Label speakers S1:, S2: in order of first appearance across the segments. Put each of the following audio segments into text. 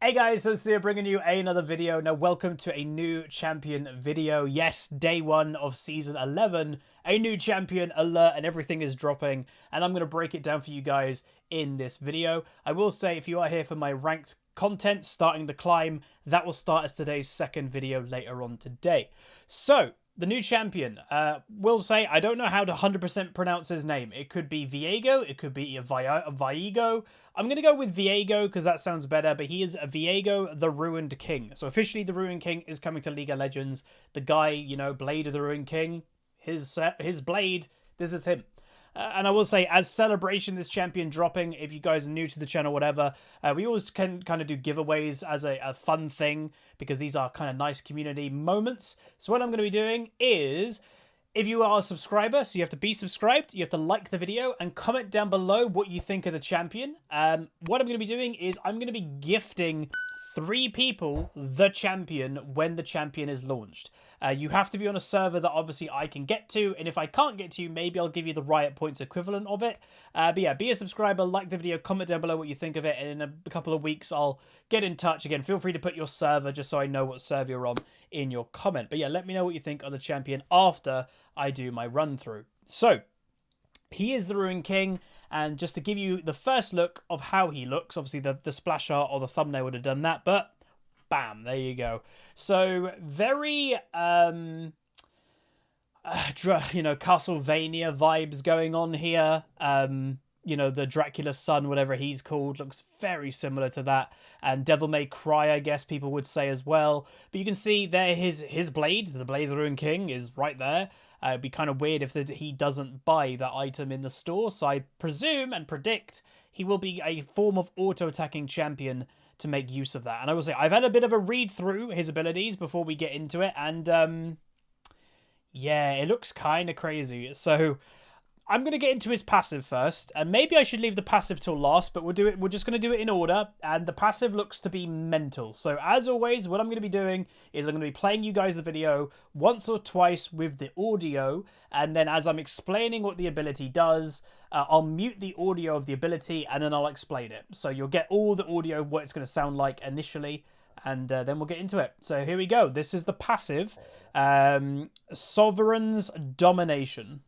S1: Hey guys, so here bringing you another video. Now welcome to a new champion video. Yes, day 1 of season 11, a new champion alert and everything is dropping, and I'm going to break it down for you guys in this video. I will say, if you are here for my ranked content starting the climb, that will start as today's second video later on today. So the new champion, will say, I don't know how to 100% pronounce his name. It could be Viego, it could be Viego. I'm going to go with Viego because that sounds better, but he is Viego the Ruined King. So officially the Ruined King is coming to League of Legends. The guy, you know, Blade of the Ruined King, his blade, this is him. And I will say, as celebration, this champion dropping, if you guys are new to the channel, whatever, we always can kind of do giveaways as a fun thing, because these are kind of nice community moments. So what I'm going to be doing is, if you are a subscriber, so you have to be subscribed, you have to like the video and comment down below what you think of the champion. What I'm going to be doing is I'm going to be gifting 3 people the champion when the champion is launched. You have to be on a server that obviously I can get to, and if I can't get to you, maybe I'll give you the Riot Points equivalent of it. But yeah, be a subscriber, like the video, comment down below what you think of it, and in a couple of weeks I'll get in touch. Again, feel free to put your server just so I know what server you're on in your comment. But yeah, let me know what you think of the champion after I do my run through. So he is the Ruined King, and just to give you the first look of how he looks, obviously the splash art or the thumbnail would have done that, but bam, there you go. So very, you know, Castlevania vibes going on here. You know, the Dracula's son, whatever he's called, looks very similar to that. And Devil May Cry, I guess people would say as well. But you can see there his blade, the Blade of the Ruined King, is right there. It'd be kind of weird if he doesn't buy that item in the store. So I presume and predict he will be a form of auto-attacking champion to make use of that. And I will say, I've had a bit of a read through his abilities before we get into it. And yeah, it looks kind of crazy. So I'm going to get into his passive first, and maybe I should leave the passive till last, but we'll do it. We're just going to do it in order, and the passive looks to be mental. So as always, what I'm going to be doing is I'm going to be playing you guys the video once or twice with the audio, and then as I'm explaining what the ability does, I'll mute the audio of the ability, and then I'll explain it. So you'll get all the audio of what it's going to sound like initially, and then we'll get into it. So here we go. This is the passive, Sovereign's Domination.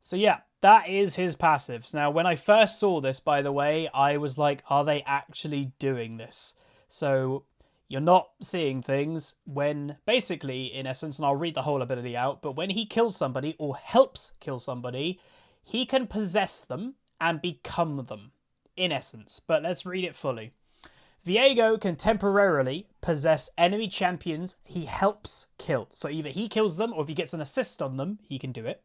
S1: So yeah, that is his passives. Now, when I first saw this, by the way, I was like, are they actually doing this? So you're not seeing things when, basically, in essence, and I'll read the whole ability out, but when he kills somebody or helps kill somebody, he can possess them and become them, in essence. But let's read it fully. Viego can temporarily possess enemy champions he helps kill. So either he kills them, or if he gets an assist on them, he can do it.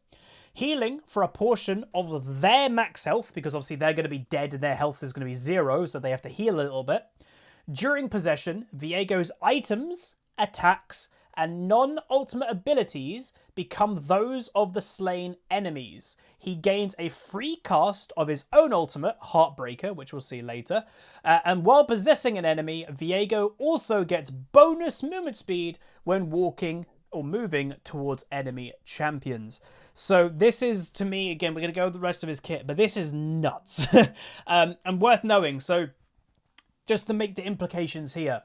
S1: Healing for a portion of their max health, because obviously they're going to be dead and their health is going to be 0, so they have to heal a little bit. During possession, Viego's items, attacks, and non-ultimate abilities become those of the slain enemies. He gains a free cast of his own ultimate, Heartbreaker, which we'll see later. And while possessing an enemy, Viego also gets bonus movement speed when walking or moving towards enemy champions. So this is, to me, again, we're going to go with the rest of his kit, but this is nuts. And worth knowing. So just to make the implications here,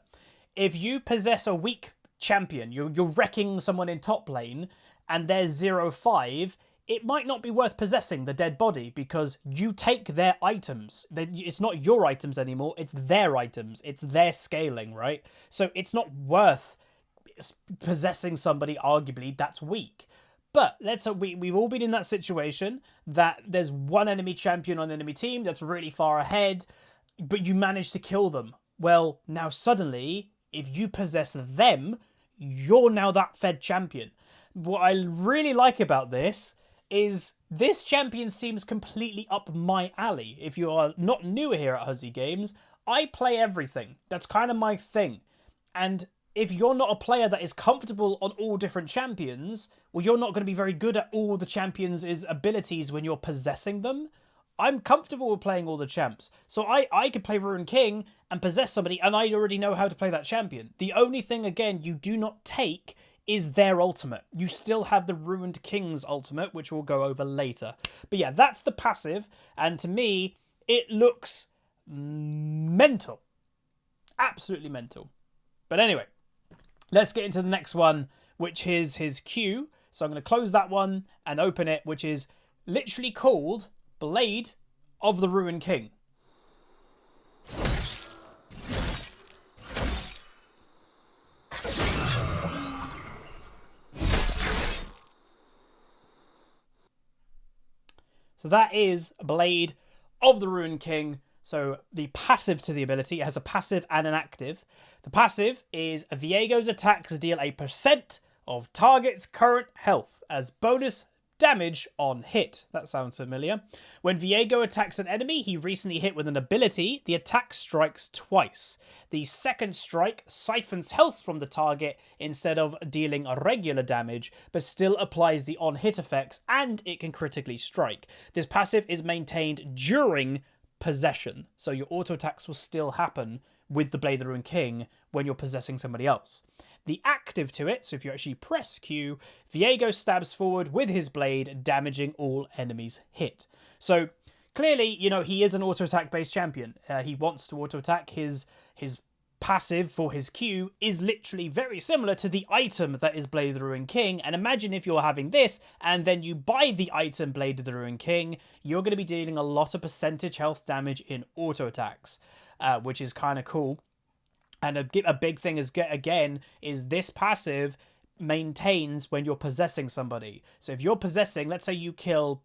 S1: if you possess a weak champion, you're wrecking someone in top lane, and they're 0-5, it might not be worth possessing the dead body, because you take their items. It's not your items anymore, it's their items. It's their scaling, right? So it's not worth possessing somebody, arguably, that's weak. But let's say we've all been in that situation that there's one enemy champion on the enemy team that's really far ahead, but you manage to kill them. Well, now suddenly, if you possess them, you're now that fed champion. What I really like about this is this champion seems completely up my alley. If you are not new here at Huzzy Games, I play everything. That's kind of my thing. And if you're not a player that is comfortable on all different champions, well, you're not going to be very good at all the champions' abilities when you're possessing them. I'm comfortable with playing all the champs. So I could play Ruined King and possess somebody, and I already know how to play that champion. The only thing, again, you do not take is their ultimate. You still have the Ruined King's ultimate, which we'll go over later. But yeah, that's the passive, and to me, it looks mental. Absolutely mental. But anyway, let's get into the next one, which is his Q. So I'm going to close that one and open it, which is literally called Blade of the Ruined King. So that is Blade of the Ruined King. So the passive to the ability, it has a passive and an active. The passive is Viego's attacks deal a % of target's current health as bonus damage on hit. That sounds familiar. When Viego attacks an enemy he recently hit with an ability, the attack strikes twice. The second strike siphons health from the target instead of dealing regular damage, but still applies the on-hit effects, and it can critically strike. This passive is maintained during possession, so your auto attacks will still happen with the Blade of the Ruined King when you're possessing somebody else. The active to it, so if you actually press Q, Viego stabs forward with his blade, damaging all enemies hit. So clearly, you know, he is an auto attack based champion. He wants to auto attack. His passive for his Q is literally very similar to the item that is Blade of the Ruined King. And imagine if you're having this and then you buy the item Blade of the Ruined King, you're going to be dealing a lot of percentage health damage in auto attacks, which is kind of cool. And a big thing is, again, is this passive maintains when you're possessing somebody. So if you're possessing, let's say you kill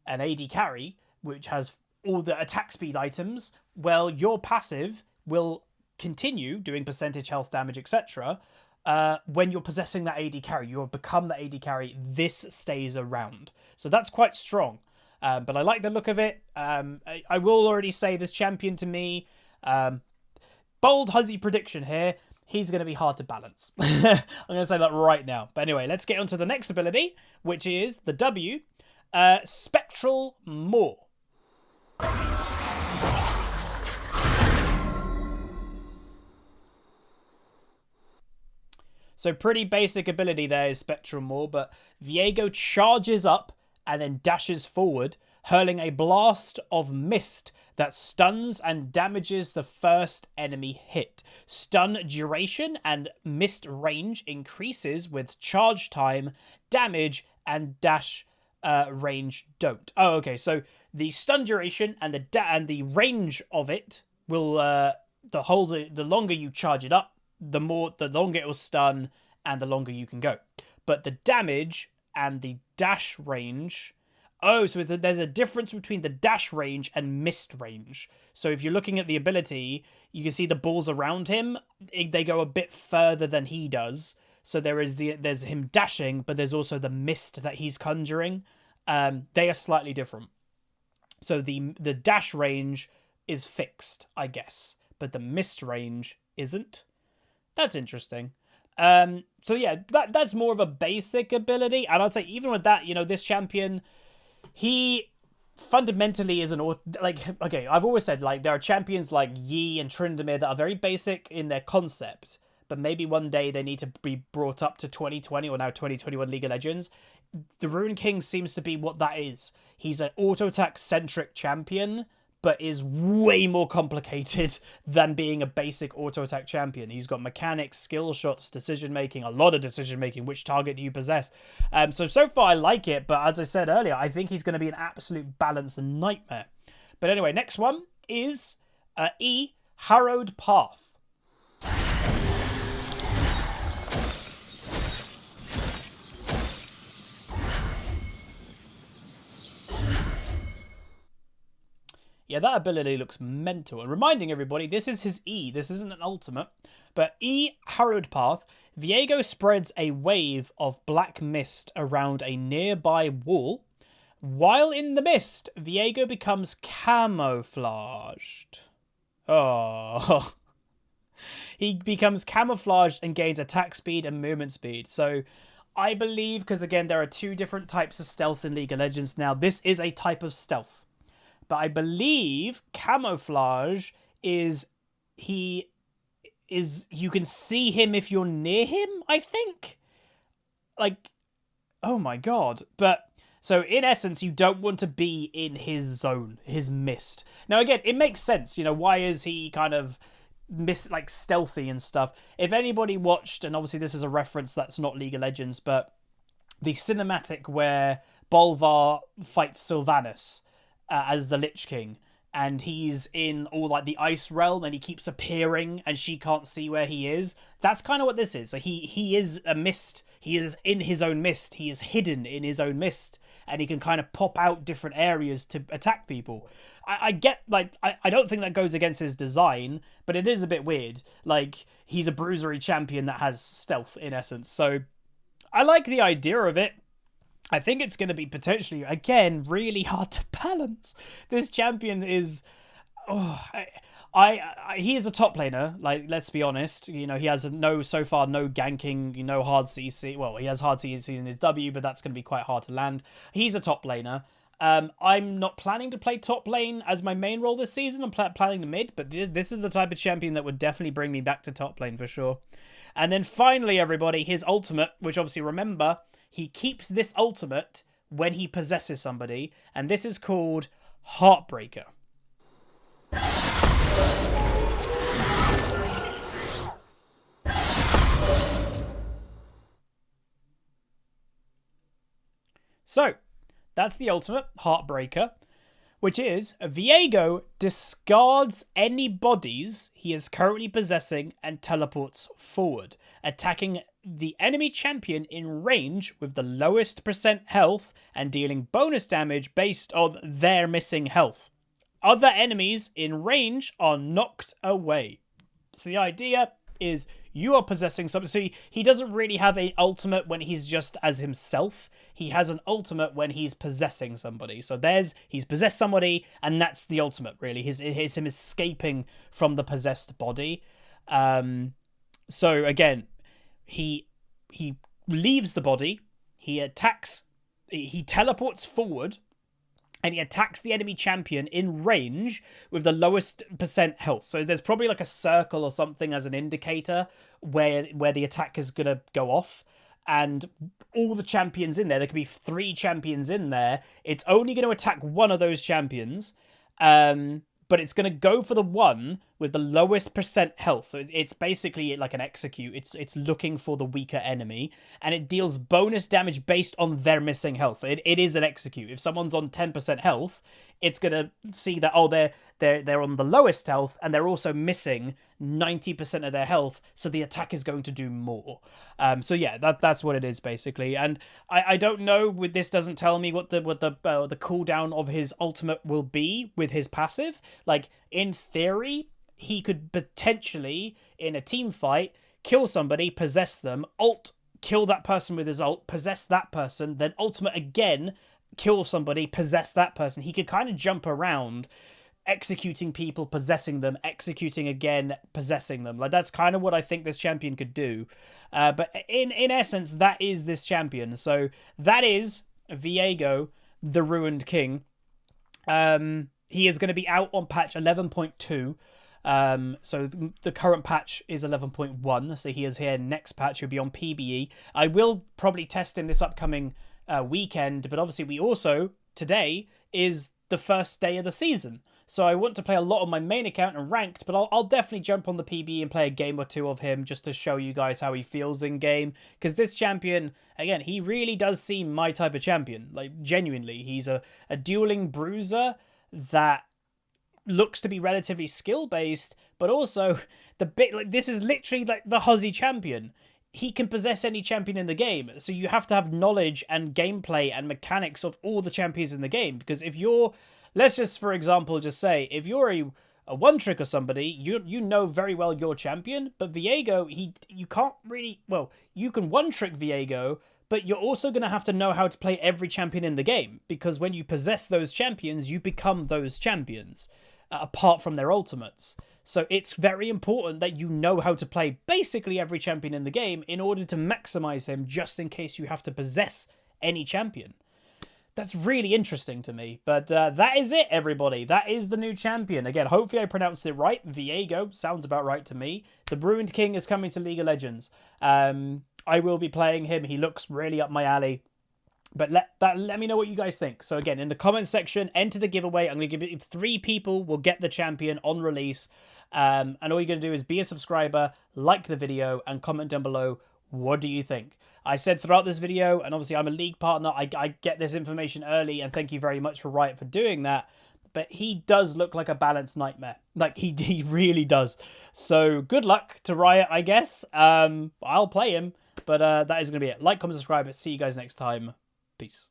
S1: an AD carry, which has all the attack speed items, well, your passive will continue doing percentage health damage, etc. When you're possessing that AD carry, you have become the AD carry. This stays around. So that's quite strong. But I like the look of it. I will already say this champion to me... bold Huzzy prediction here, he's going to be hard to balance. I'm going to say that right now. But anyway, let's get on to the next ability, which is the W, Spectral Maw. So pretty basic ability there is Spectral Maw, but Viego charges up and then dashes forward, hurling a blast of mist that stuns and damages the first enemy hit. Stun duration and mist range increases with charge time, damage, and dash range don't. Oh, okay. So the stun duration and the range of it will the longer you charge it up, the longer it will stun and the longer you can go. But the damage and the dash range... Oh, so there's a difference between the dash range and mist range. So if you're looking at the ability, you can see the balls around him. They go a bit further than he does. So there's him dashing, but there's also the mist that he's conjuring. They are slightly different. So the dash range is fixed, I guess, but the mist range isn't. That's interesting. So yeah, that's more of a basic ability. And I'd say even with that, you know, this champion... He fundamentally is okay, I've always said, like, there are champions like Yi and Tryndamere that are very basic in their concept, but maybe one day they need to be brought up to 2020 or now 2021 League of Legends. The Ruined King seems to be what that is. He's an auto-attack centric champion, but is way more complicated than being a basic auto-attack champion. He's got mechanics, skill shots, decision-making, a lot of decision-making. Which target do you possess? So far, I like it, but as I said earlier, I think he's going to be an absolute balanced nightmare. But anyway, next one is E, Harrowed Path. Yeah, that ability looks mental. And reminding everybody, this is his E. This isn't an ultimate. But E, Harrowed Path, Viego spreads a wave of black mist around a nearby wall. While in the mist, Viego becomes camouflaged. Oh. He becomes camouflaged and gains attack speed and movement speed. So I believe, because again, there are two different types of stealth in League of Legends now, this is a type of stealth. but I believe camouflage is you can see him if you're near him, I think. Like, oh my god. But so in essence, you don't want to be in his zone, his mist. Now again, it makes sense, why is he kind of stealthy and stuff? If anybody watched, and obviously this is a reference that's not League of Legends, but the cinematic where Bolvar fights Sylvanas as the Lich King, and he's in all like the ice realm and he keeps appearing and she can't see where he is. That's kind of what this is. So he is a mist. He is in his own mist. He is hidden in his own mist, and he can kind of pop out different areas to attack people. I get, like, I don't think that goes against his design, but it is a bit weird. Like, he's a bruisery champion that has stealth in essence. So I like the idea of it. I think it's going to be potentially, again, really hard to balance. This champion is... he is a top laner, like, let's be honest. He has so far no ganking, hard CC. Well, he has hard CC in his W, but that's going to be quite hard to land. He's a top laner. I'm not planning to play top lane as my main role this season. I'm planning the mid, but this is the type of champion that would definitely bring me back to top lane for sure. And then finally, everybody, his ultimate, which obviously, remember, he keeps this ultimate when he possesses somebody, and this is called Heartbreaker. So, that's the ultimate, Heartbreaker, which is Viego discards any bodies he is currently possessing and teleports forward, attacking the enemy champion in range with the lowest percent health and dealing bonus damage based on their missing health. Other enemies in range are knocked away. So the idea is you are possessing something. So he doesn't really have an ultimate when he's just as himself. He has an ultimate when he's possessing somebody. So he's possessed somebody, and that's the ultimate, really. It's him escaping from the possessed body. So again, he leaves the body, he attacks, he teleports forward, and he attacks the enemy champion in range with the lowest percent health. So there's probably like a circle or something as an indicator where the attack is going to go off. And all the champions in there could be 3 champions in there. It's only going to attack one of those champions. But it's going to go for the one with the lowest percent health. So it's basically like an execute. It's looking for the weaker enemy, and it deals bonus damage based on their missing health. So it is an execute. If someone's on 10% health, it's going to see that, oh, they're on the lowest health, and they're also missing 90% of their health, so the attack is going to do more. So yeah, that's what it is basically. And I don't know. This doesn't tell me what the cooldown of his ultimate will be with his passive. Like, in theory, he could potentially, in a team fight, kill somebody, possess them, ult, kill that person with his ult, possess that person, then ultimate again, kill somebody, possess that person. He could kind of jump around, executing people, possessing them, executing again, possessing them. Like, that's kind of what I think this champion could do. But in essence, that is this champion. So that is Viego, the Ruined King. He is going to be out on patch 11.2. So the current patch is 11.1. So he is here next patch. He'll be on PBE. I will probably test him this upcoming weekend. But obviously we also, today, is the first day of the season. So I want to play a lot on my main account and ranked, but I'll definitely jump on the PB and play a game or two of him just to show you guys how he feels in game. Because this champion, again, he really does seem my type of champion. Like, genuinely, he's a dueling bruiser that looks to be relatively skill-based, but also this is literally like the Huzzy champion. He can possess any champion in the game, so you have to have knowledge and gameplay and mechanics of all the champions in the game. Because if you're... Let's just, for example, just say, if you're a one-trick or somebody, you know very well your champion, but Viego, you can't really... Well, you can one-trick Viego, but you're also going to have to know how to play every champion in the game, because when you possess those champions, you become those champions, apart from their ultimates. So it's very important that you know how to play basically every champion in the game in order to maximize him, just in case you have to possess any champion. That's really interesting to me. But that is it, everybody. That is the new champion. Again, hopefully I pronounced it right. Viego sounds about right to me. The Ruined King is coming to League of Legends. I will be playing him. He looks really up my alley. But let me know what you guys think. So again, in the comment section, enter the giveaway. I'm going to give it 3 people will get the champion on release. And all you're going to do is be a subscriber, like the video, and comment down below, what do you think? I said throughout this video, and obviously I'm a league partner, I get this information early, and thank you very much for Riot for doing that. But he does look like a balanced nightmare. Like, he really does. So good luck to Riot, I guess. I'll play him. But that is going to be it. Like, comment, subscribe. See you guys next time. Peace.